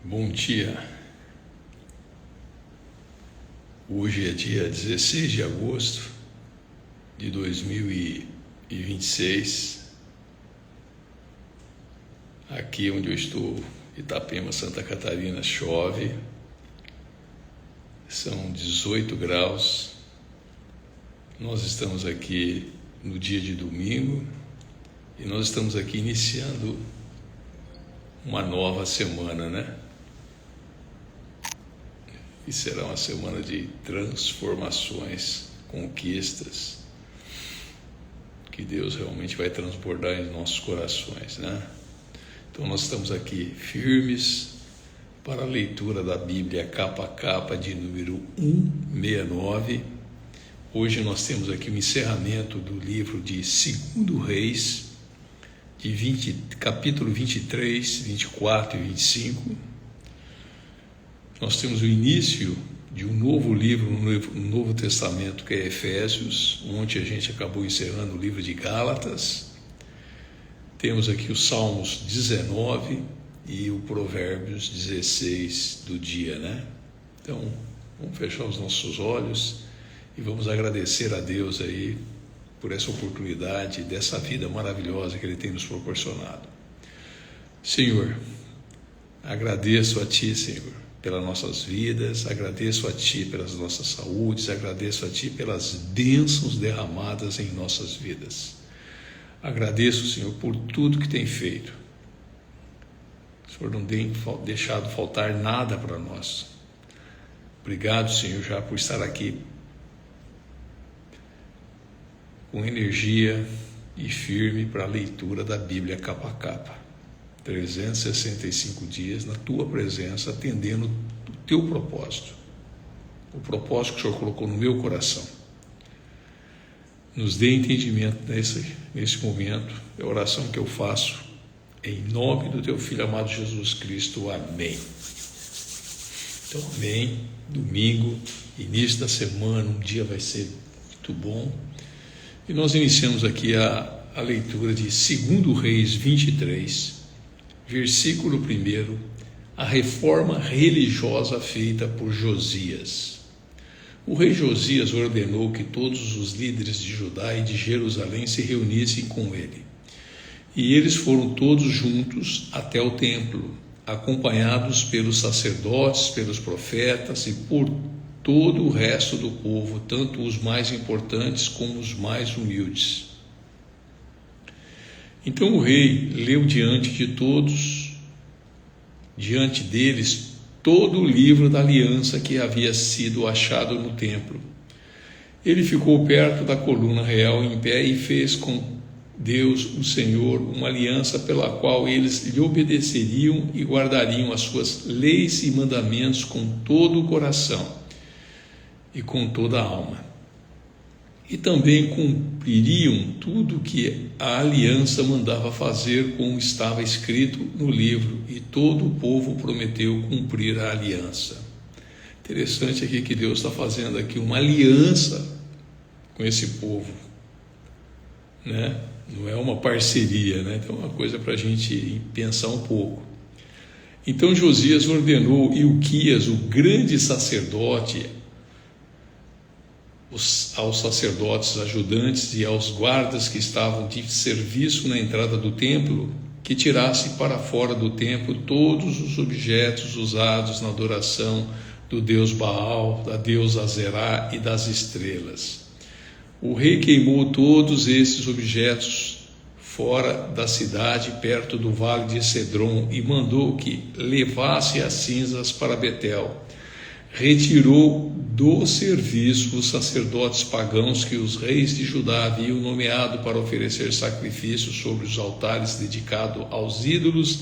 Bom dia. Hoje é dia 16 de agosto de 2026. Aqui onde eu estou, Itapema, Santa Catarina, chove. São 18 graus. Nós estamos aqui no dia de domingo e nós estamos aqui iniciando uma nova semana, né? E será uma semana de transformações, conquistas, que Deus realmente vai transbordar em nossos corações, né? Então nós estamos aqui firmes para a leitura da Bíblia capa a capa de número 169. Hoje nós temos aqui o encerramento do livro de 2 Reis, capítulo 23, 24 e 25. Nós temos o início de um novo livro no Novo Testamento, que é Efésios. Ontem a gente acabou encerrando o livro de Gálatas. Temos aqui os Salmos 19 e o Provérbios 16 do dia, né? Então, vamos fechar os nossos olhos e vamos agradecer a Deus aí por essa oportunidade, dessa vida maravilhosa que Ele tem nos proporcionado. Senhor, agradeço a Ti, Senhor, pelas nossas vidas, agradeço a Ti pelas nossas saúdes, agradeço a Ti pelas bênçãos derramadas em nossas vidas. Agradeço, Senhor, por tudo que tem feito. O Senhor não tem deixado faltar nada para nós. Obrigado, Senhor, já por estar aqui com energia e firme para a leitura da Bíblia capa a capa. 365 dias na Tua presença, atendendo o Teu propósito. O propósito que o Senhor colocou no meu coração. Nos dê entendimento nesse momento. É a oração que eu faço em nome do Teu Filho amado Jesus Cristo. Amém. Então, amém. Domingo, início da semana, um dia vai ser muito bom. E nós iniciamos aqui a leitura de 2 Reis 23, versículo 1, a reforma religiosa feita por Josias. O rei Josias ordenou que todos os líderes de Judá e de Jerusalém se reunissem com ele. E eles foram todos juntos até o templo, acompanhados pelos sacerdotes, pelos profetas e por todo o resto do povo, tanto os mais importantes como os mais humildes. Então o rei leu diante deles, todo o livro da aliança que havia sido achado no templo. Ele ficou perto da coluna real em pé e fez com Deus, o Senhor, uma aliança pela qual eles lhe obedeceriam e guardariam as suas leis e mandamentos com todo o coração e com toda a alma. E também cumpririam tudo que a aliança mandava fazer, como estava escrito no livro, e todo o povo prometeu cumprir a aliança. Interessante aqui que Deus está fazendo aqui uma aliança com esse povo, né? Não é uma parceria, né? Então é uma coisa para a gente pensar um pouco. Então Josias ordenou Ilquias, o grande sacerdote, aos sacerdotes ajudantes e aos guardas que estavam de serviço na entrada do templo, que tirassem para fora do templo todos os objetos usados na adoração do deus Baal, da deusa Azerá e das estrelas. O rei queimou todos esses objetos fora da cidade, perto do vale de Cedron, e mandou que levasse as cinzas para Betel. Retirou do serviço os sacerdotes pagãos que os reis de Judá haviam nomeado para oferecer sacrifícios sobre os altares dedicados aos ídolos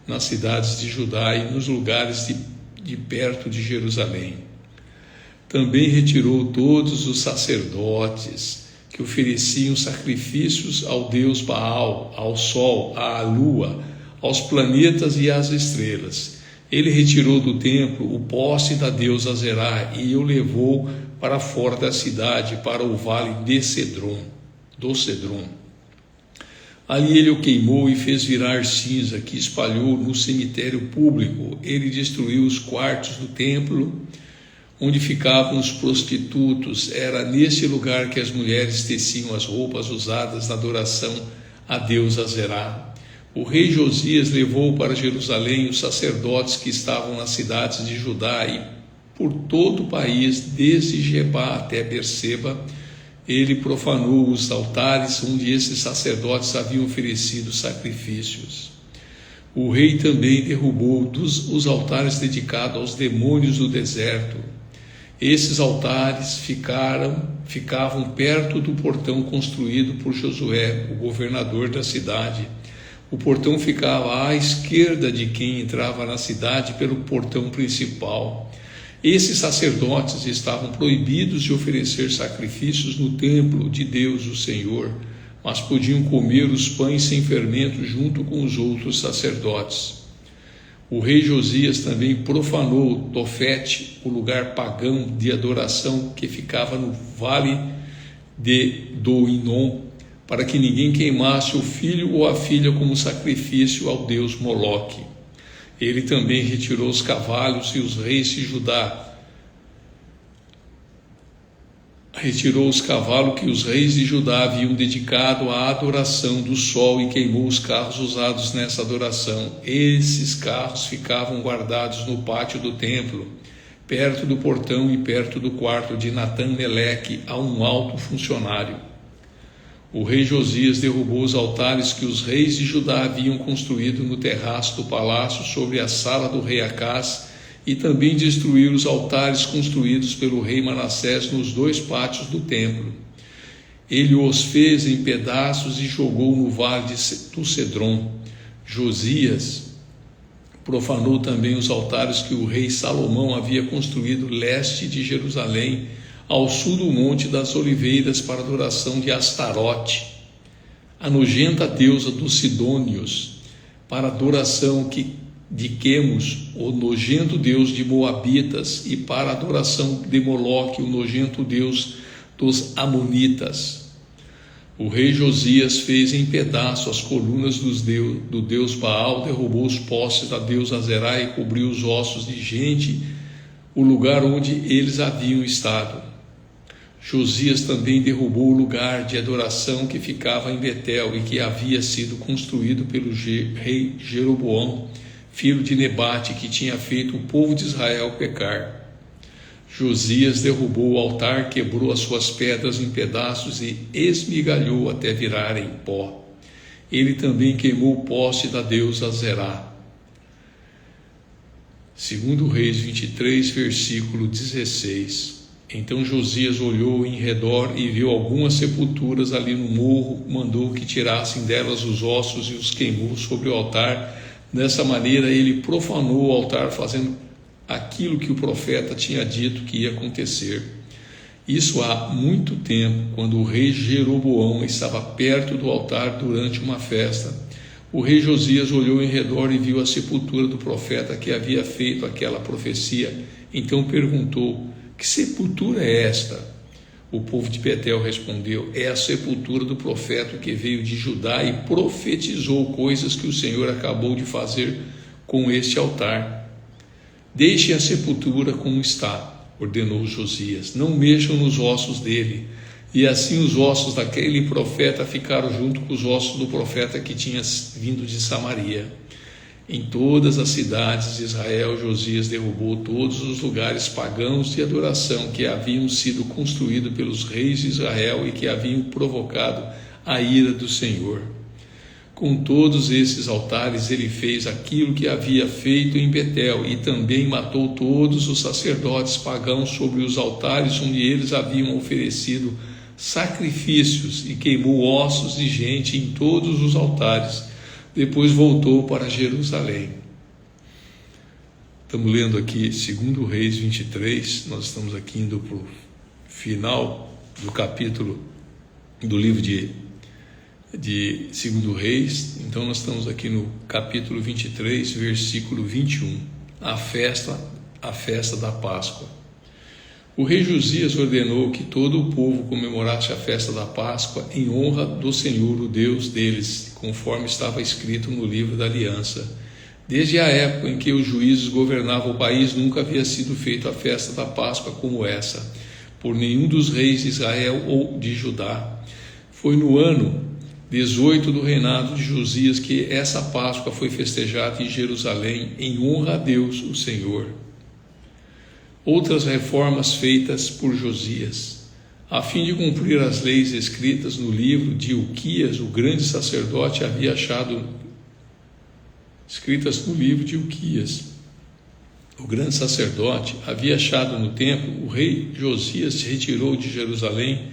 nas cidades de Judá e nos lugares de perto de Jerusalém. Também retirou todos os sacerdotes que ofereciam sacrifícios ao deus Baal, ao sol, à lua, aos planetas e às estrelas. Ele retirou do templo o poste da deusa Azerá e o levou para fora da cidade, para o vale de Cedron, do Cedron. Ali ele o queimou e fez virar cinza, que espalhou no cemitério público. Ele destruiu os quartos do templo, onde ficavam os prostitutos. Era nesse lugar que as mulheres teciam as roupas usadas na adoração a Deus Azerá. O rei Josias levou para Jerusalém os sacerdotes que estavam nas cidades de Judá e por todo o país, desde Jebá até Berseba. Ele profanou os altares onde esses sacerdotes haviam oferecido sacrifícios. O rei também derrubou os altares dedicados aos demônios do deserto. Esses altares ficavam perto do portão construído por Josué, o governador da cidade. O portão ficava à esquerda de quem entrava na cidade pelo portão principal. Esses sacerdotes estavam proibidos de oferecer sacrifícios no templo de Deus, o Senhor, mas podiam comer os pães sem fermento junto com os outros sacerdotes. O rei Josias também profanou Tofete, o lugar pagão de adoração que ficava no vale do Inom, para que ninguém queimasse o filho ou a filha como sacrifício ao deus Moloque. Ele também retirou os cavalos e os reis de Judá. Retirou os cavalos que os reis de Judá haviam dedicado à adoração do sol e queimou os carros usados nessa adoração. Esses carros ficavam guardados no pátio do templo, perto do portão e perto do quarto de Natã-Meleque, a um alto funcionário. O rei Josias derrubou os altares que os reis de Judá haviam construído no terraço do palácio sobre a sala do rei Acás e também destruiu os altares construídos pelo rei Manassés nos 2 pátios do templo. Ele os fez em pedaços e jogou no vale do Cedron. Josias profanou também os altares que o rei Salomão havia construído leste de Jerusalém, ao sul do Monte das Oliveiras, para adoração de Astarote, a nojenta deusa dos Sidônios, para adoração de Quemos, o nojento deus de Moabitas, e para adoração de Moloque, o nojento deus dos Amonitas. O rei Josias fez em pedaço as colunas do deus Baal, derrubou os postes da deusa Azerá e cobriu os ossos de gente, o lugar onde eles haviam estado. Josias também derrubou o lugar de adoração que ficava em Betel e que havia sido construído pelo rei Jeroboão, filho de Nebate, que tinha feito o povo de Israel pecar. Josias derrubou o altar, quebrou as suas pedras em pedaços e esmigalhou até virarem pó. Ele também queimou o poste da deusa Azerá. 2 Reis 23, versículo 16. Então Josias olhou em redor e viu algumas sepulturas ali no morro, mandou que tirassem delas os ossos e os queimou sobre o altar. Dessa maneira ele profanou o altar, fazendo aquilo que o profeta tinha dito que ia acontecer. Isso há muito tempo, quando o rei Jeroboão estava perto do altar durante uma festa. O rei Josias olhou em redor e viu a sepultura do profeta que havia feito aquela profecia. Então perguntou: que sepultura é esta? O povo de Betel respondeu: é a sepultura do profeta que veio de Judá e profetizou coisas que o Senhor acabou de fazer com este altar. Deixem a sepultura como está, ordenou Josias, não mexam nos ossos dele. E assim os ossos daquele profeta ficaram junto com os ossos do profeta que tinha vindo de Samaria. Em todas as cidades de Israel, Josias derrubou todos os lugares pagãos de adoração que haviam sido construídos pelos reis de Israel e que haviam provocado a ira do Senhor. Com todos esses altares ele fez aquilo que havia feito em Betel e também matou todos os sacerdotes pagãos sobre os altares onde eles haviam oferecido sacrifícios e queimou ossos de gente em todos os altares. Depois voltou para Jerusalém. Estamos lendo aqui 2 Reis 23, nós estamos aqui indo para o final do capítulo do livro de 2 Reis. Então nós estamos aqui no capítulo 23, versículo 21, a festa da Páscoa. O rei Josias ordenou que todo o povo comemorasse a festa da Páscoa em honra do Senhor, o Deus deles, conforme estava escrito no livro da aliança. Desde a época em que os juízes governavam o país, nunca havia sido feita a festa da Páscoa como essa, por nenhum dos reis de Israel ou de Judá. Foi no ano 18 do reinado de Josias que essa Páscoa foi festejada em Jerusalém em honra a Deus, o Senhor. Outras reformas feitas por Josias. A fim de cumprir as leis escritas no livro de Ilquias, o grande sacerdote, havia achado o grande sacerdote havia achado no templo, o rei Josias se retirou de Jerusalém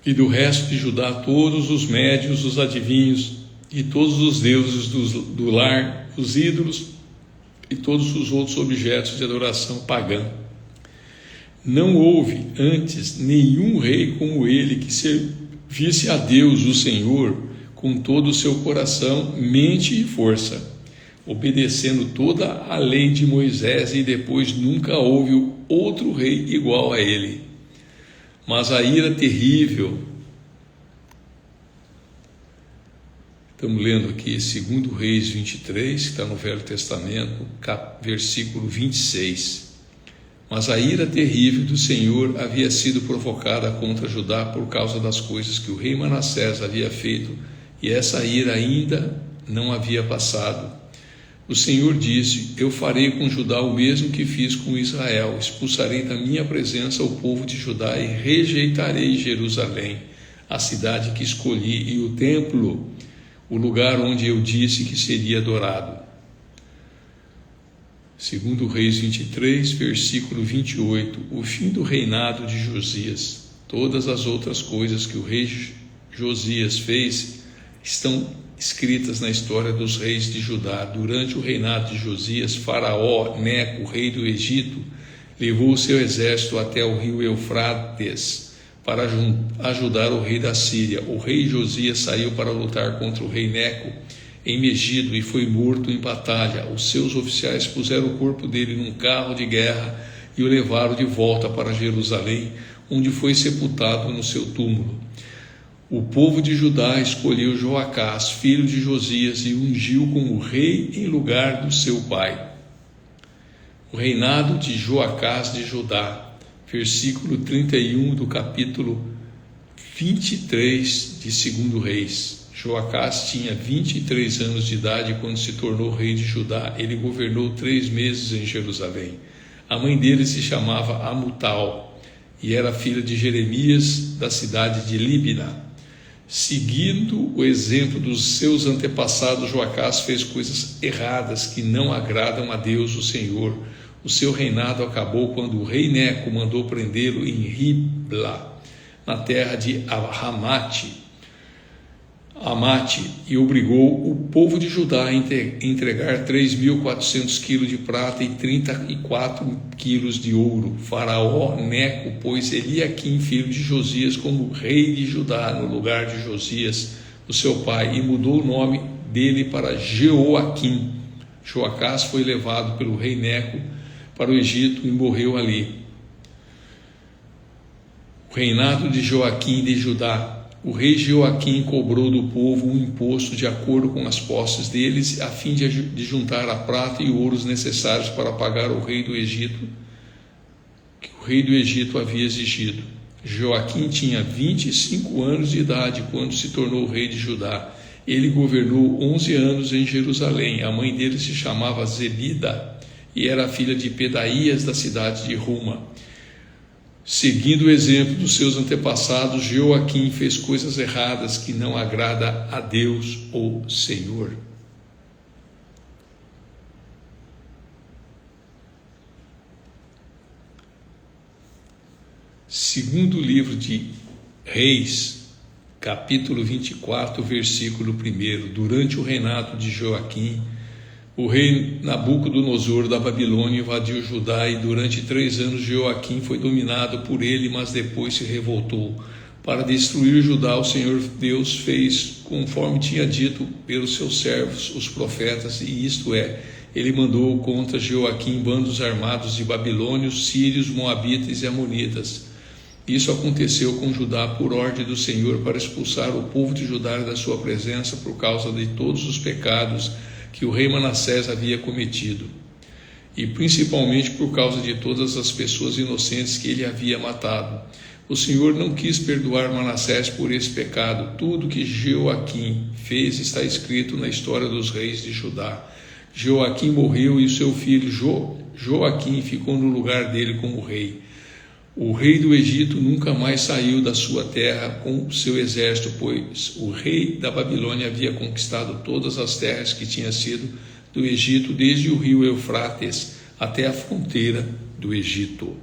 e do resto de Judá todos os médiuns, os adivinhos e todos os deuses do lar, os ídolos e todos os outros objetos de adoração pagã. Não houve antes nenhum rei como ele que servisse a Deus, o Senhor, com todo o seu coração, mente e força, obedecendo toda a lei de Moisés, e depois nunca houve outro rei igual a ele. Mas a ira terrível, estamos lendo aqui 2 Reis 23, que está no Velho Testamento, versículo 26. Mas a ira terrível do Senhor havia sido provocada contra Judá por causa das coisas que o rei Manassés havia feito, e essa ira ainda não havia passado. O Senhor disse: eu farei com Judá o mesmo que fiz com Israel, expulsarei da minha presença o povo de Judá e rejeitarei Jerusalém, a cidade que escolhi, e o templo, o lugar onde eu disse que seria adorado. 2 Reis 23, versículo 28, o fim do reinado de Josias. Todas as outras coisas que o rei Josias fez estão escritas na história dos reis de Judá. Durante o reinado de Josias, Faraó Neco, rei do Egito, levou o seu exército até o rio Eufrates para ajudar o rei da Síria. O rei Josias saiu para lutar contra o rei Neco em Megido e foi morto em batalha. Os seus oficiais puseram o corpo dele num carro de guerra e o levaram de volta para Jerusalém, onde foi sepultado no seu túmulo. O povo de Judá escolheu Joacás, filho de Josias, e o ungiu como rei em lugar do seu pai. O reinado de Joacás de Judá, versículo 31 do capítulo 23 de 2 Reis. Joacás tinha 23 anos de idade quando se tornou rei de Judá. Ele governou 3 meses em Jerusalém. A mãe dele se chamava Amutal e era filha de Jeremias, da cidade de Líbina. Seguindo o exemplo dos seus antepassados, Joacás fez coisas erradas que não agradam a Deus, o Senhor. O seu reinado acabou quando o rei Neco mandou prendê-lo em Ribla, na terra de Amate, e obrigou o povo de Judá a entregar 3.400 quilos de prata e 34 quilos de ouro. Faraó Neco pôs Eliaquim, filho de Josias, como rei de Judá, no lugar de Josias, o seu pai, e mudou o nome dele para Jeoaquim. Joacás foi levado pelo rei Neco para o Egito e morreu ali. O reinado de Joaquim de Judá. O rei Jeoaquim cobrou do povo um imposto de acordo com as posses deles, a fim de juntar a prata e o ouro necessários para pagar o rei do Egito, que o rei do Egito havia exigido. Joaquim tinha 25 anos de idade quando se tornou rei de Judá. Ele governou 11 anos em Jerusalém. A mãe dele se chamava Zelida e era filha de Pedaías, da cidade de Ruma. Seguindo o exemplo dos seus antepassados, Jeoaquim fez coisas erradas que não agrada a Deus, o Senhor. Segundo livro de Reis, capítulo 24, versículo 1. Durante o reinado de Joaquim, o rei Nabucodonosor da Babilônia invadiu Judá, e durante 3 anos Joaquim foi dominado por ele, mas depois se revoltou. Para destruir Judá, o Senhor Deus fez conforme tinha dito pelos seus servos, os profetas, e isto é, ele mandou contra Jeoaquim bandos armados de babilônios, sírios, moabitas e amonitas. Isso aconteceu com Judá por ordem do Senhor para expulsar o povo de Judá da sua presença por causa de todos os pecados que o rei Manassés havia cometido, e principalmente por causa de todas as pessoas inocentes que ele havia matado. O Senhor não quis perdoar Manassés por esse pecado. Tudo que Jeoaquim fez está escrito na história dos reis de Judá. Jeoaquim morreu e o seu filho Joaquim ficou no lugar dele como rei. O rei do Egito nunca mais saiu da sua terra com o seu exército, pois o rei da Babilônia havia conquistado todas as terras que tinha sido do Egito, desde o rio Eufrates até a fronteira do Egito.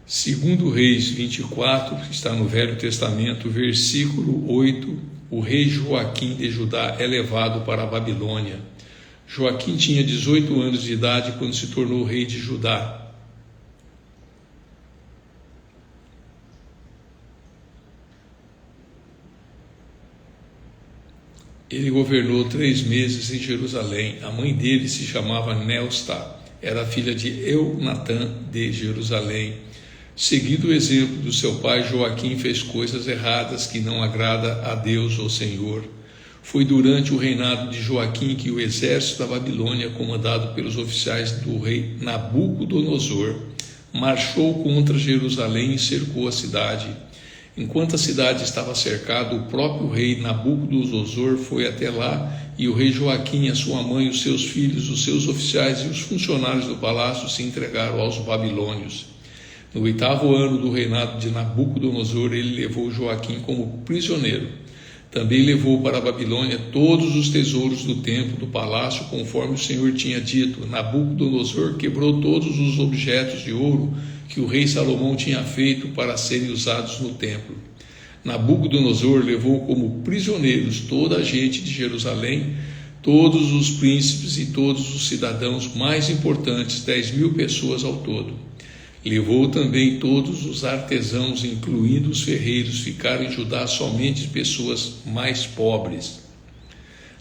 Segundo Reis 24, que está no Velho Testamento, versículo 8, o rei Joaquim de Judá é levado para a Babilônia. Joaquim tinha 18 anos de idade quando se tornou rei de Judá. Ele governou 3 meses em Jerusalém. A mãe dele se chamava Neusta, era filha de Eunatã de Jerusalém. Seguindo o exemplo do seu pai, Joaquim fez coisas erradas que não agrada a Deus ou Senhor. Foi durante o reinado de Joaquim que o exército da Babilônia, comandado pelos oficiais do rei Nabucodonosor, marchou contra Jerusalém e cercou a cidade. Enquanto a cidade estava cercada, o próprio rei Nabucodonosor foi até lá, e o rei Joaquim, a sua mãe, os seus filhos, os seus oficiais e os funcionários do palácio se entregaram aos babilônios. No 8º ano do reinado de Nabucodonosor, ele levou Joaquim como prisioneiro. Também levou para a Babilônia todos os tesouros do templo do palácio, conforme o Senhor tinha dito. Nabucodonosor quebrou todos os objetos de ouro que o rei Salomão tinha feito para serem usados no templo. Nabucodonosor levou como prisioneiros toda a gente de Jerusalém, todos os príncipes e todos os cidadãos mais importantes, 10.000 pessoas ao todo. Levou também todos os artesãos, incluindo os ferreiros. Ficaram em Judá somente pessoas mais pobres.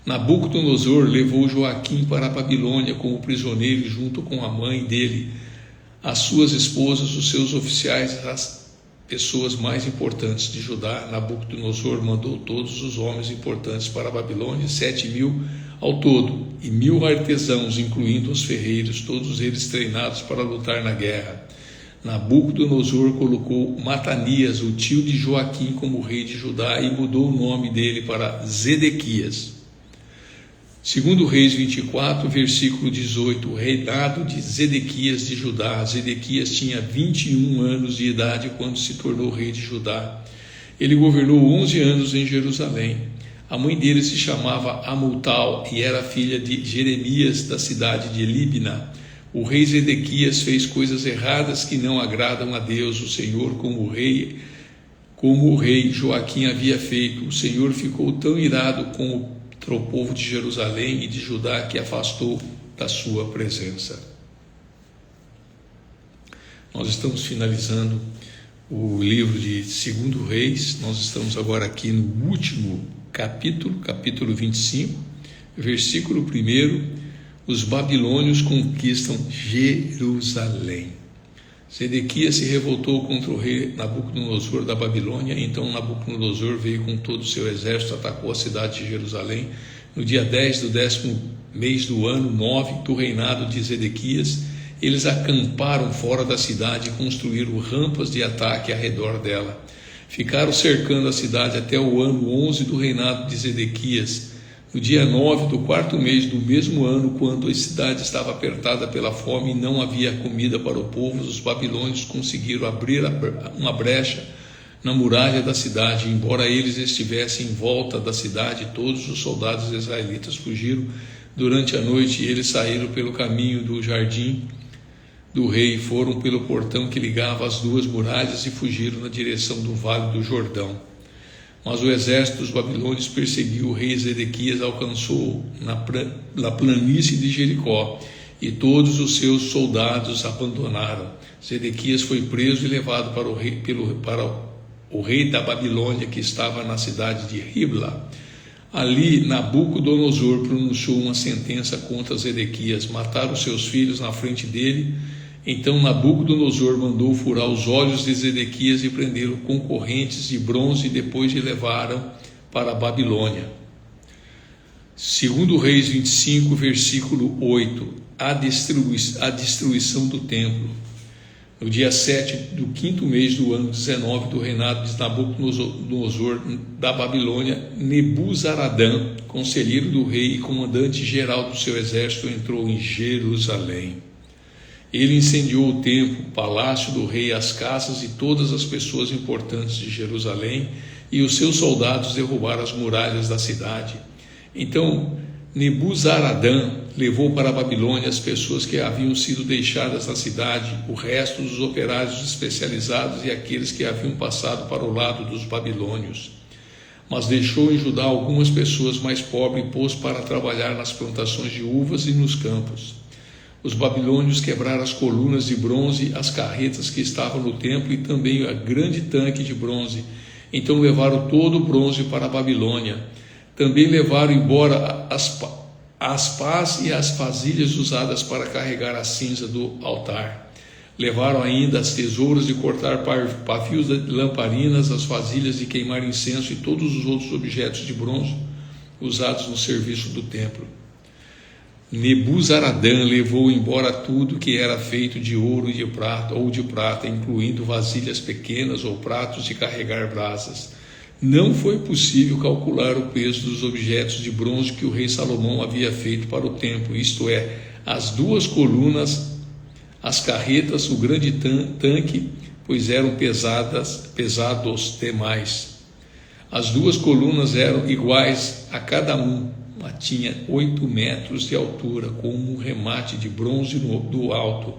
Nabucodonosor levou Joaquim para a Babilônia como prisioneiro, junto com a mãe dele, as suas esposas, os seus oficiais, as pessoas mais importantes de Judá. Nabucodonosor mandou todos os homens importantes para a Babilônia, 7.000 ao todo, e 1.000 artesãos, incluindo os ferreiros, todos eles treinados para lutar na guerra. Nabucodonosor colocou Matanias, o tio de Joaquim, como rei de Judá e mudou o nome dele para Zedequias. Segundo Reis 24, versículo 18, o reinado de Zedequias de Judá. Zedequias tinha 21 anos de idade quando se tornou rei de Judá. Ele governou 11 anos em Jerusalém. A mãe dele se chamava Amutal e era filha de Jeremias, da cidade de Líbna. O rei Zedequias fez coisas erradas que não agradam a Deus, o Senhor, como o rei Joaquim havia feito. O Senhor ficou tão irado contra o povo de Jerusalém e de Judá que afastou da sua presença. Nós estamos finalizando o livro de 2 Reis. Nós estamos agora aqui no último capítulo 25, versículo 1. Os babilônios conquistam Jerusalém. Zedequias se revoltou contra o rei Nabucodonosor da Babilônia. Então Nabucodonosor veio com todo o seu exército, atacou a cidade de Jerusalém. No dia 10 do 10º mês do ano 9 do reinado de Zedequias, eles acamparam fora da cidade e construíram rampas de ataque ao redor dela. Ficaram cercando a cidade até o ano 11 do reinado de Zedequias. No dia 9 do 4º mês do mesmo ano, quando a cidade estava apertada pela fome e não havia comida para o povo, os babilônios conseguiram abrir uma brecha na muralha da cidade. Embora eles estivessem em volta da cidade, todos os soldados israelitas fugiram durante a noite, e eles saíram pelo caminho do jardim do rei, foram pelo portão que ligava as duas muralhas e fugiram na direção do vale do Jordão. Mas o exército dos babilônios perseguiu o rei Zedequias, alcançou na planície de Jericó, e todos os seus soldados abandonaram. Zedequias foi preso e levado para o rei da Babilônia, que estava na cidade de Ribla. Ali, Nabucodonosor pronunciou uma sentença contra Zedequias, matar os seus filhos na frente dele. Então Nabucodonosor mandou furar os olhos de Zedequias e prendê-lo com correntes de bronze, e depois de levaram para a Babilônia. Segundo Reis 25, versículo 8, a destruição do templo. No dia 7 do 5º mês do ano 19 do reinado de Nabucodonosor da Babilônia, Nebuzaradã, conselheiro do rei e comandante-geral do seu exército, entrou em Jerusalém. Ele incendiou o templo, o palácio do rei, as casas e todas as pessoas importantes de Jerusalém, e os seus soldados derrubaram as muralhas da cidade. Então Nebuzaradã levou para a Babilônia as pessoas que haviam sido deixadas na cidade, o resto dos operários especializados e aqueles que haviam passado para o lado dos babilônios. Mas deixou em Judá algumas pessoas mais pobres e pôs para trabalhar nas plantações de uvas e nos campos. Os babilônios quebraram as colunas de bronze, as carretas que estavam no templo e também a grande tanque de bronze. Então levaram todo o bronze para a Babilônia. Também levaram embora as pás e as vasilhas usadas para carregar a cinza do altar. Levaram ainda as tesouras de cortar pavios de lamparinas, as vasilhas de queimar incenso e todos os outros objetos de bronze usados no serviço do templo. Nebuzaradã levou embora tudo que era feito de ouro e de prata, incluindo vasilhas pequenas ou pratos de carregar brasas. Não foi possível calcular o peso dos objetos de bronze que o rei Salomão havia feito para o templo, isto é, as duas colunas, as carretas, o grande tanque, pois eram pesados demais. As duas colunas eram iguais a cada uma, tinha 8 metros de altura, com um remate de bronze do alto,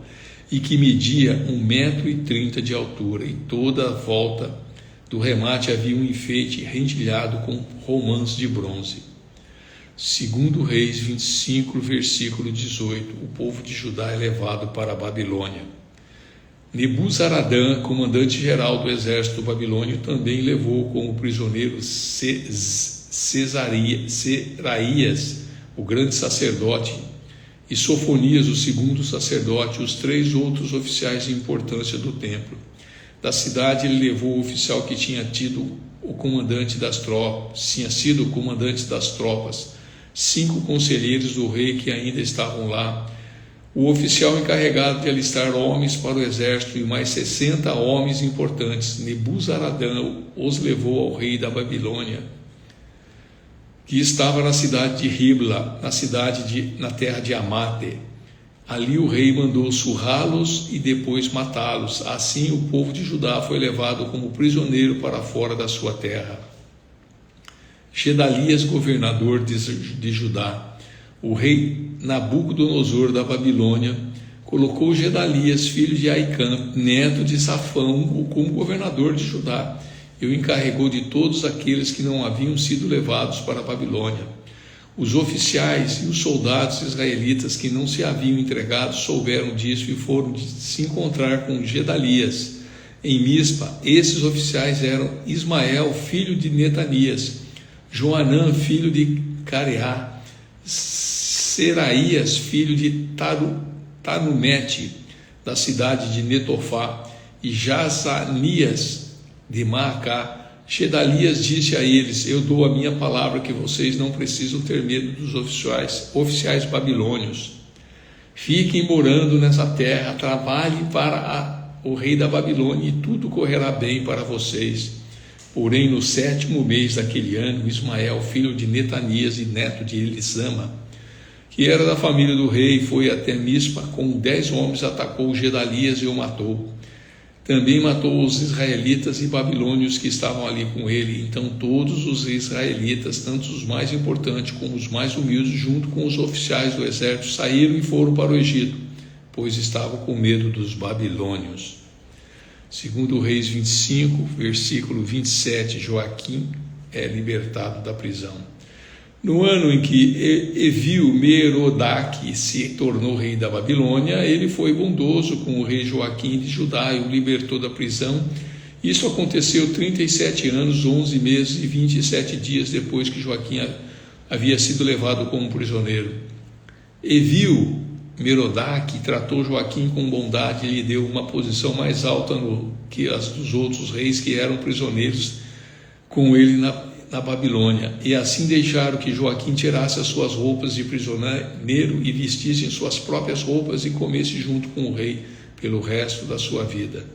e que media 1,30 m de altura, e toda a volta do remate havia um enfeite rendilhado com romãs de bronze. Segundo Reis 25, versículo 18, o povo de Judá é levado para a Babilônia. Nebuzaradã, comandante-geral do exército babilônio, também levou como prisioneiro Seraías, o grande sacerdote, e Sofonias, o segundo sacerdote, os 3 outros oficiais de importância do templo. Da cidade ele levou o oficial que tinha sido o comandante das tropas, 5 conselheiros do rei que ainda estavam lá, o oficial encarregado de alistar homens para o exército e mais 60 homens importantes. Nebuzaradã os levou ao rei da Babilônia, que estava na cidade de Ribla, na terra de Amate. Ali o rei mandou surrá-los e depois matá-los. Assim o povo de Judá foi levado como prisioneiro para fora da sua terra. Gedalias, governador de Judá. O rei Nabucodonosor da Babilônia colocou Gedalias, filho de Aicã, neto de Safão, como governador de Judá, e o encarregou de todos aqueles que não haviam sido levados para a Babilônia. Os oficiais e os soldados israelitas que não se haviam entregado souberam disso e foram se encontrar com Gedalias em Mispa. Esses oficiais eram Ismael, filho de Netanias, Joanã, filho de Careá, Seraías, filho de Tanumete, da cidade de Netofá, e Jazanias de Maacá. Gedalias disse a eles: eu dou a minha palavra que vocês não precisam ter medo dos oficiais babilônios. Fiquem morando nessa terra, trabalhem para o rei da Babilônia e tudo correrá bem para vocês. Porém, no 7º mês daquele ano, Ismael, filho de Netanias e neto de Elisama, que era da família do rei, foi até Mispa, com 10 homens, atacou Gedalias e o matou. Também matou os israelitas e babilônios que estavam ali com ele. Então todos os israelitas, tanto os mais importantes como os mais humildes, junto com os oficiais do exército, saíram e foram para o Egito, pois estavam com medo dos babilônios. Segundo Reis 25, versículo 27, Joaquim é libertado da prisão. No ano em que Evil-Merodach se tornou rei da Babilônia, ele foi bondoso com o rei Joaquim de Judá e o libertou da prisão. Isso aconteceu 37 anos, 11 meses e 27 dias depois que Joaquim havia sido levado como prisioneiro. Evil Merodach tratou Joaquim com bondade e lhe deu uma posição mais alta que as dos outros reis que eram prisioneiros com ele na Babilônia, e assim deixaram que Joaquim tirasse as suas roupas de prisioneiro e vestisse suas próprias roupas e comesse junto com o rei pelo resto da sua vida.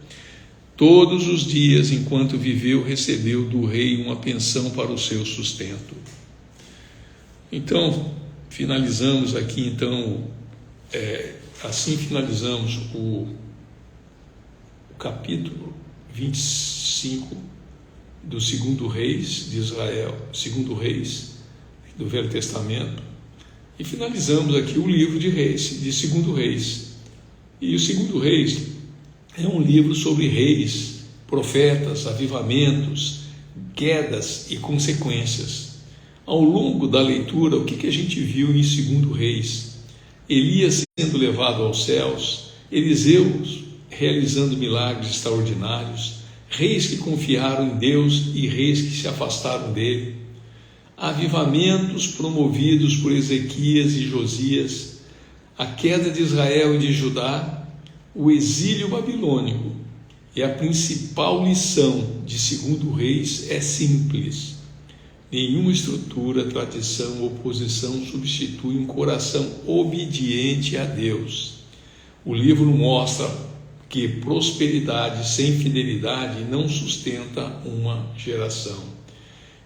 Todos os dias, enquanto viveu, recebeu do rei uma pensão para o seu sustento. Então, finalizamos aqui, assim finalizamos o capítulo 25 do segundo Reis de Israel, segundo Reis do Velho Testamento, e finalizamos aqui o livro de Reis, de segundo Reis. E o segundo Reis é um livro sobre reis, profetas, avivamentos, quedas e consequências. Ao longo da leitura, o que a gente viu em segundo Reis? Elias sendo levado aos céus, Eliseu realizando milagres extraordinários, reis que confiaram em Deus e reis que se afastaram dele, avivamentos promovidos por Ezequias e Josias, a queda de Israel e de Judá, o exílio babilônico. E a principal lição de segundo Reis é simples: nenhuma estrutura, tradição ou posição substitui um coração obediente a Deus. O livro mostra que prosperidade sem fidelidade não sustenta uma geração.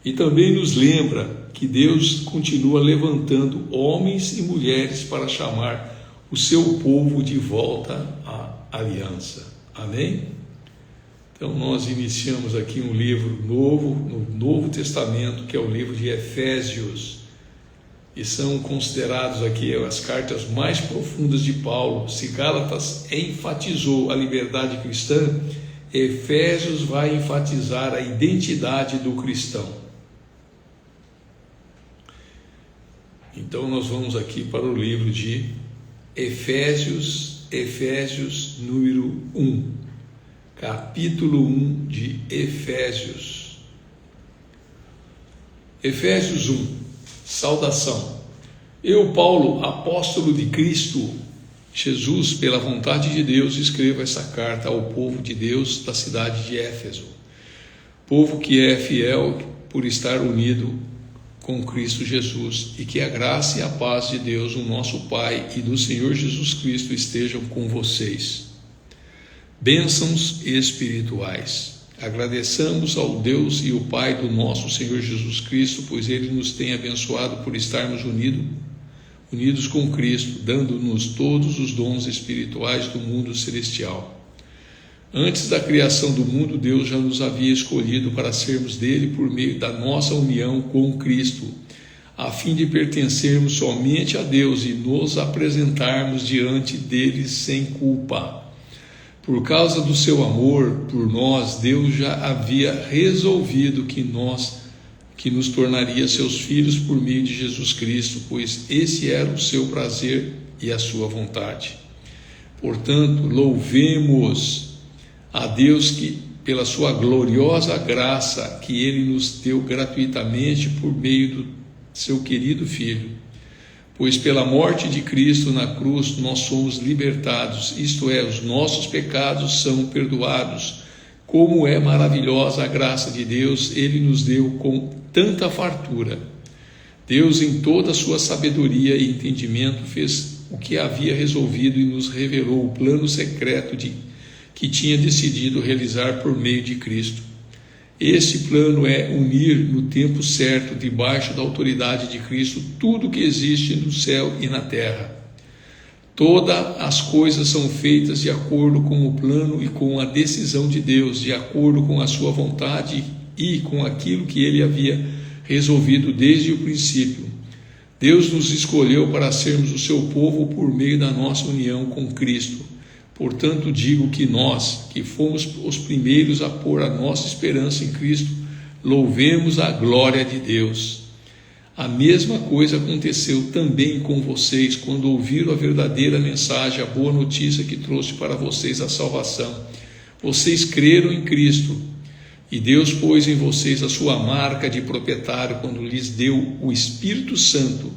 E também nos lembra que Deus continua levantando homens e mulheres para chamar o seu povo de volta à aliança. Amém? Então nós iniciamos aqui um livro novo, no Novo Testamento, que é o livro de Efésios, e são considerados aqui as cartas mais profundas de Paulo. Se Gálatas enfatizou a liberdade cristã, Efésios vai enfatizar a identidade do cristão. Então nós vamos aqui para o livro de Efésios, número 1, capítulo 1 de Efésios. Efésios 1. Saudação. Eu, Paulo, apóstolo de Cristo Jesus, pela vontade de Deus, escrevo essa carta ao povo de Deus da cidade de Éfeso, povo que é fiel por estar unido com Cristo Jesus, e que a graça e a paz de Deus, o nosso Pai, e do Senhor Jesus Cristo estejam com vocês. Bênçãos espirituais. Agradeçamos ao Deus e o Pai do nosso Senhor Jesus Cristo, pois Ele nos tem abençoado por estarmos unidos com Cristo, dando-nos todos os dons espirituais do mundo celestial. Antes da criação do mundo, Deus já nos havia escolhido para sermos dele por meio da nossa união com Cristo, a fim de pertencermos somente a Deus e nos apresentarmos diante dele sem culpa. Por causa do seu amor por nós, Deus já havia resolvido que nos tornaria seus filhos por meio de Jesus Cristo, pois esse era o seu prazer e a sua vontade. Portanto, louvemos a Deus que, pela sua gloriosa graça que Ele nos deu gratuitamente por meio do seu querido Filho. Pois pela morte de Cristo na cruz nós somos libertados, isto é, os nossos pecados são perdoados. Como é maravilhosa a graça de Deus, Ele nos deu com tanta fartura. Deus, em toda a sua sabedoria e entendimento, fez o que havia resolvido e nos revelou o plano secreto que tinha decidido realizar por meio de Cristo. Este plano é unir no tempo certo, debaixo da autoridade de Cristo, tudo que existe no céu e na terra. Todas as coisas são feitas de acordo com o plano e com a decisão de Deus, de acordo com a sua vontade e com aquilo que Ele havia resolvido desde o princípio. Deus nos escolheu para sermos o seu povo por meio da nossa união com Cristo. Portanto, digo que nós, que fomos os primeiros a pôr a nossa esperança em Cristo, louvemos a glória de Deus. A mesma coisa aconteceu também com vocês, quando ouviram a verdadeira mensagem, a boa notícia que trouxe para vocês a salvação. Vocês creram em Cristo. E Deus pôs em vocês a sua marca de proprietário quando lhes deu o Espírito Santo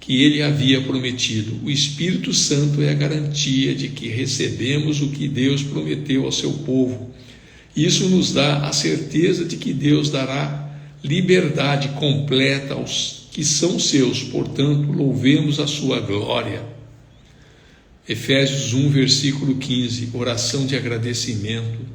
que ele havia prometido. O Espírito Santo é a garantia de que recebemos o que Deus prometeu ao seu povo. Isso nos dá a certeza de que Deus dará liberdade completa aos que são seus, portanto, louvemos a sua glória. Efésios 1, versículo 15, oração de agradecimento.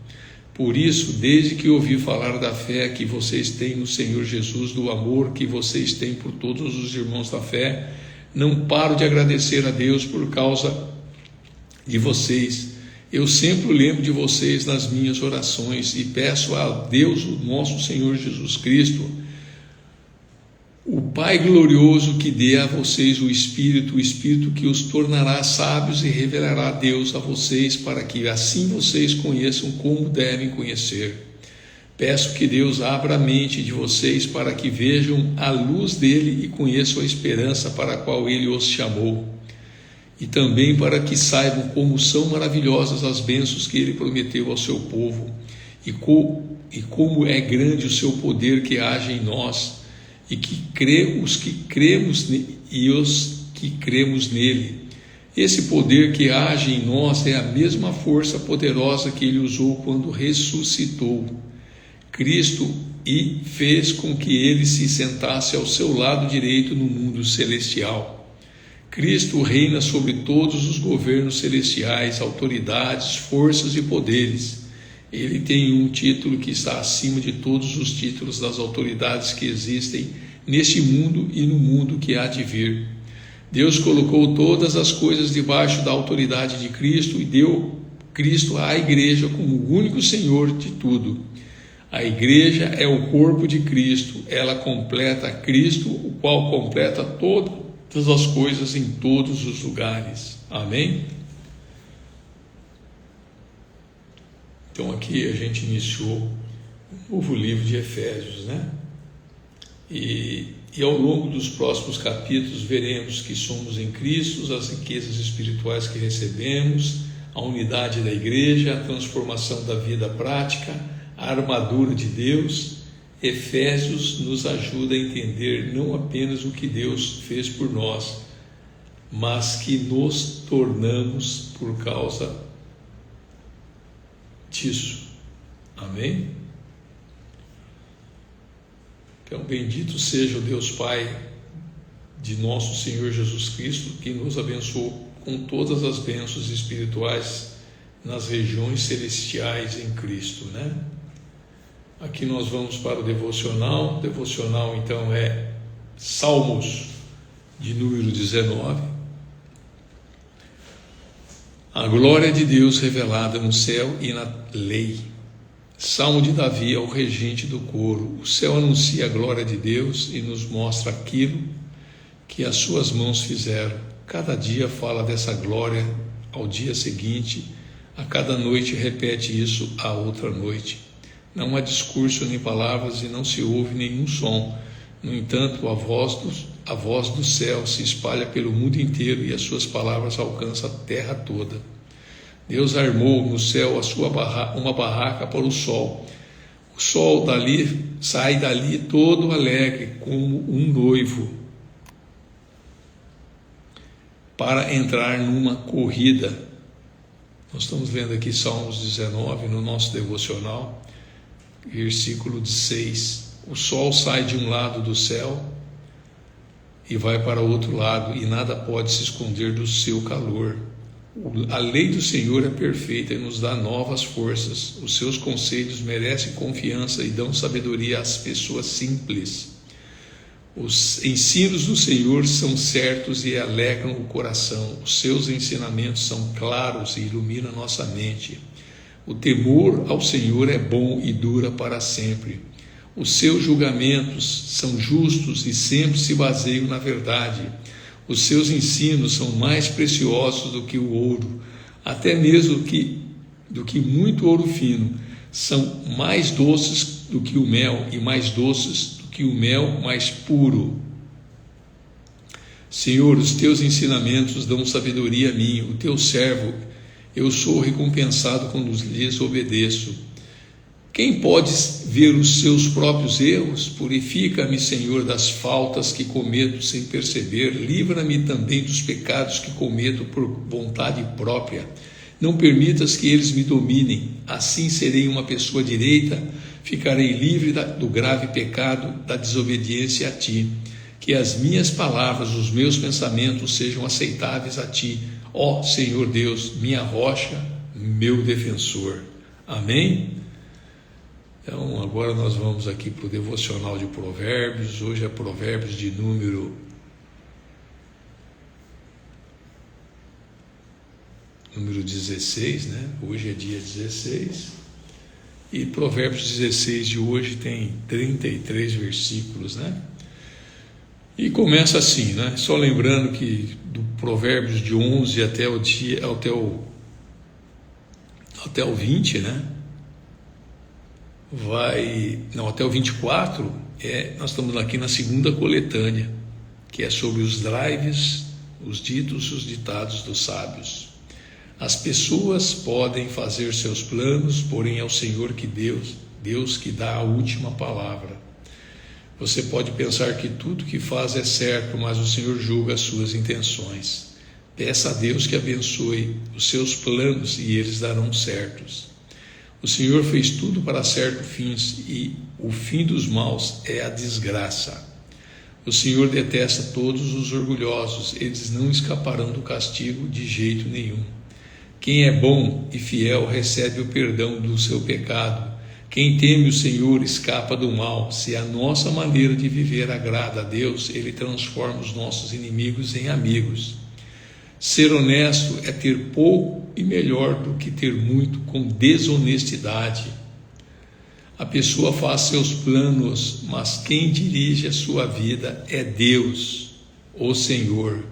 Por isso, desde que ouvi falar da fé que vocês têm no Senhor Jesus, do amor que vocês têm por todos os irmãos da fé, não paro de agradecer a Deus por causa de vocês. Eu sempre lembro de vocês nas minhas orações e peço a Deus, o nosso Senhor Jesus Cristo, o Pai glorioso, que dê a vocês o Espírito que os tornará sábios e revelará Deus a vocês, para que assim vocês conheçam como devem conhecer. Peço que Deus abra a mente de vocês para que vejam a luz dele e conheçam a esperança para a qual ele os chamou. E também para que saibam como são maravilhosas as bênçãos que ele prometeu ao seu povo, e como é grande o seu poder que age em nós, e os que cremos nele. Esse poder que age em nós é a mesma força poderosa que ele usou quando ressuscitou Cristo e fez com que ele se sentasse ao seu lado direito no mundo celestial. Cristo reina sobre todos os governos celestiais, autoridades, forças e poderes. Ele tem um título que está acima de todos os títulos das autoridades que existem neste mundo e no mundo que há de vir. Deus colocou todas as coisas debaixo da autoridade de Cristo e deu Cristo à igreja como o único Senhor de tudo. A igreja é o corpo de Cristo, ela completa Cristo, o qual completa todas as coisas em todos os lugares. Amém? Então aqui a gente iniciou o novo livro de Efésios, né? E ao longo dos próximos capítulos veremos que somos em Cristo, as riquezas espirituais que recebemos, a unidade da igreja, a transformação da vida prática, a armadura de Deus. Efésios nos ajuda a entender não apenas o que Deus fez por nós, mas que nos tornamos por causa disso. Amém? Então, bendito seja o Deus Pai de nosso Senhor Jesus Cristo, que nos abençoou com todas as bênçãos espirituais nas regiões celestiais em Cristo, né? Aqui nós vamos para o devocional. O devocional então é Salmos de número 19. A glória de Deus revelada no céu e na lei. Salmo de Davi ao regente do coro. O céu anuncia a glória de Deus e nos mostra aquilo que as suas mãos fizeram. Cada dia fala dessa glória ao dia seguinte, a cada noite repete isso à outra noite. Não há discurso nem palavras e não se ouve nenhum som. No entanto, a voz do céu se espalha pelo mundo inteiro e as suas palavras alcançam a terra toda. Deus armou no céu uma barraca para o sol. O sol sai dali todo alegre, como um noivo, para entrar numa corrida. Nós estamos vendo aqui Salmos 19 no nosso devocional, versículo 6. O sol sai de um lado do céu e vai para o outro lado, e nada pode se esconder do seu calor. A lei do Senhor é perfeita e nos dá novas forças. Os seus conselhos merecem confiança e dão sabedoria às pessoas simples. Os ensinos do Senhor são certos e alegram o coração. Os seus ensinamentos são claros e iluminam nossa mente. O temor ao Senhor é bom e dura para sempre. Os seus julgamentos são justos e sempre se baseiam na verdade. Os seus ensinos são mais preciosos do que o ouro, até mesmo do que muito ouro fino. São mais doces do que o mel e mais doces do que o mel mais puro. Senhor, os teus ensinamentos dão sabedoria a mim, o teu servo. Eu sou recompensado quando lhes obedeço. Quem pode ver os seus próprios erros? Purifica-me, Senhor, das faltas que cometo sem perceber. Livra-me também dos pecados que cometo por vontade própria. Não permitas que eles me dominem. Assim serei uma pessoa direita, ficarei livre do grave pecado da desobediência a Ti. Que as minhas palavras, os meus pensamentos sejam aceitáveis a Ti, ó Senhor Deus, minha rocha, meu defensor. Amém? Então, agora nós vamos aqui para o devocional de Provérbios. Hoje é Provérbios de número 16, né? Hoje é dia 16. E Provérbios 16 de hoje tem 33 versículos, né? E começa assim, né? Só lembrando que do Provérbios de 11 até o 20, né? Até o 24, nós estamos aqui na segunda coletânea, que é sobre os drives, os ditos e os ditados dos sábios. As pessoas podem fazer seus planos, porém é o Senhor que Deus que dá a última palavra. Você pode pensar que tudo que faz é certo, mas o Senhor julga as suas intenções. Peça a Deus que abençoe os seus planos e eles darão certos. O Senhor fez tudo para certos fins e o fim dos maus é a desgraça. O Senhor detesta todos os orgulhosos, eles não escaparão do castigo de jeito nenhum. Quem é bom e fiel recebe o perdão do seu pecado. Quem teme o Senhor escapa do mal. Se a nossa maneira de viver agrada a Deus, Ele transforma os nossos inimigos em amigos. Ser honesto é ter pouco e melhor do que ter muito com desonestidade. A pessoa faz seus planos, mas quem dirige a sua vida é Deus, o Senhor.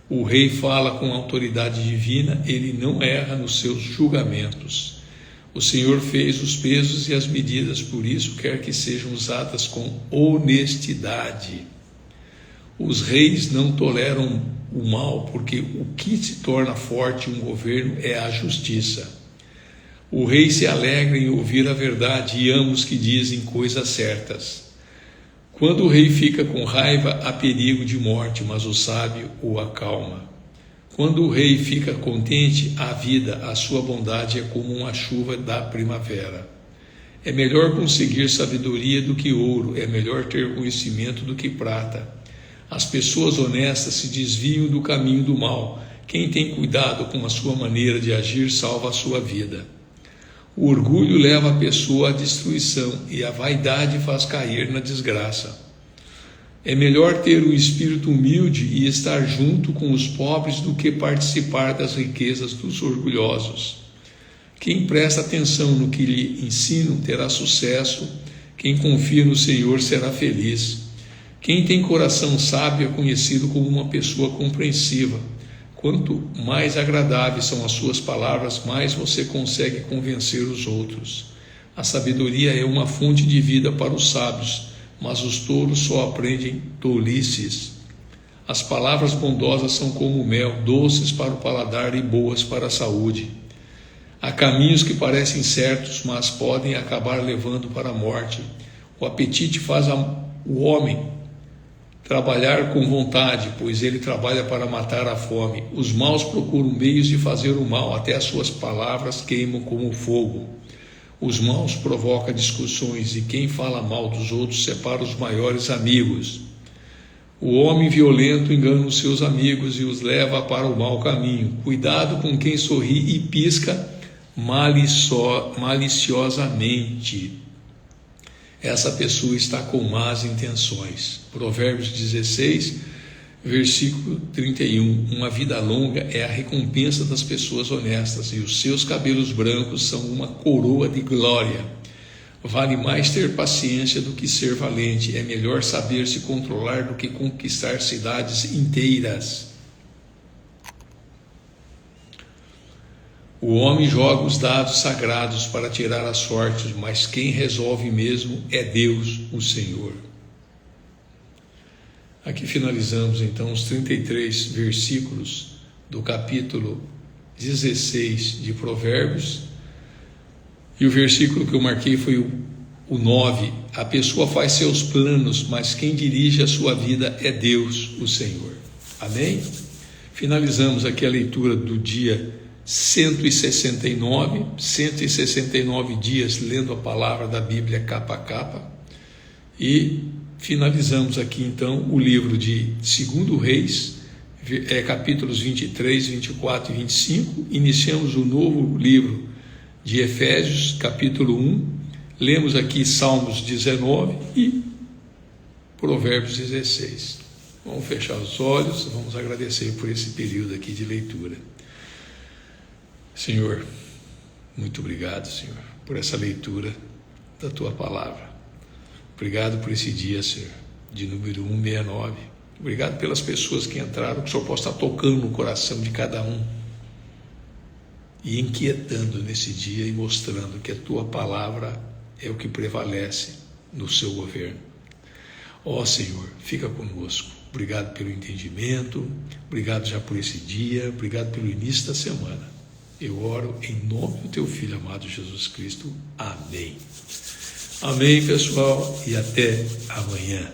O rei fala com autoridade divina, ele não erra nos seus julgamentos. O Senhor fez os pesos e as medidas, por isso quer que sejam usadas com honestidade. Os reis não toleram o mal, porque o que se torna forte um governo é a justiça. O rei se alegra em ouvir a verdade e ama os que dizem coisas certas. Quando o rei fica com raiva, há perigo de morte, mas o sábio o acalma. Quando o rei fica contente, há vida, a sua bondade é como uma chuva da primavera. É melhor conseguir sabedoria do que ouro, é melhor ter conhecimento do que prata. As pessoas honestas se desviam do caminho do mal. Quem tem cuidado com a sua maneira de agir salva a sua vida. O orgulho leva a pessoa à destruição e a vaidade faz cair na desgraça. É melhor ter um espírito humilde e estar junto com os pobres do que participar das riquezas dos orgulhosos. Quem presta atenção no que lhe ensinam terá sucesso. Quem confia no Senhor será feliz. Quem tem coração sábio é conhecido como uma pessoa compreensiva. Quanto mais agradáveis são as suas palavras, mais você consegue convencer os outros. A sabedoria é uma fonte de vida para os sábios, mas os tolos só aprendem tolices. As palavras bondosas são como mel, doces para o paladar e boas para a saúde. Há caminhos que parecem certos, mas podem acabar levando para a morte. O apetite faz o homem trabalhar com vontade, pois ele trabalha para matar a fome. Os maus procuram meios de fazer o mal, até as suas palavras queimam como fogo. Os maus provocam discussões, e quem fala mal dos outros separa os maiores amigos. O homem violento engana os seus amigos e os leva para o mau caminho. Cuidado com quem sorri e pisca maliciosamente. Essa pessoa está com más intenções. Provérbios 16, versículo 31. Uma vida longa é a recompensa das pessoas honestas, e os seus cabelos brancos são uma coroa de glória. Vale mais ter paciência do que ser valente. É melhor saber se controlar do que conquistar cidades inteiras. O homem joga os dados sagrados para tirar a sorte, mas quem resolve mesmo é Deus, o Senhor. Aqui finalizamos então os 33 versículos do capítulo 16 de Provérbios. E o versículo que eu marquei foi o 9. A pessoa faz seus planos, mas quem dirige a sua vida é Deus, o Senhor. Amém? Finalizamos aqui a leitura do dia 169 dias lendo a palavra da Bíblia capa a capa. E finalizamos aqui então o livro de 2 Reis, capítulos 23, 24 e 25. Iniciamos o novo livro de Efésios, capítulo 1. Lemos aqui Salmos 19 e Provérbios 16. Vamos fechar os olhos, vamos agradecer por esse período aqui de leitura. Senhor, muito obrigado, Senhor, por essa leitura da Tua palavra. Obrigado por esse dia, Senhor, de número 169. Obrigado pelas pessoas que entraram, que o Senhor possa estar tocando no coração de cada um e inquietando nesse dia e mostrando que a Tua palavra é o que prevalece no Seu governo. Ó Senhor, fica conosco. Obrigado pelo entendimento, obrigado já por esse dia, obrigado pelo início da semana. Eu oro em nome do Teu Filho amado Jesus Cristo. Amém. Amém, pessoal, e até amanhã.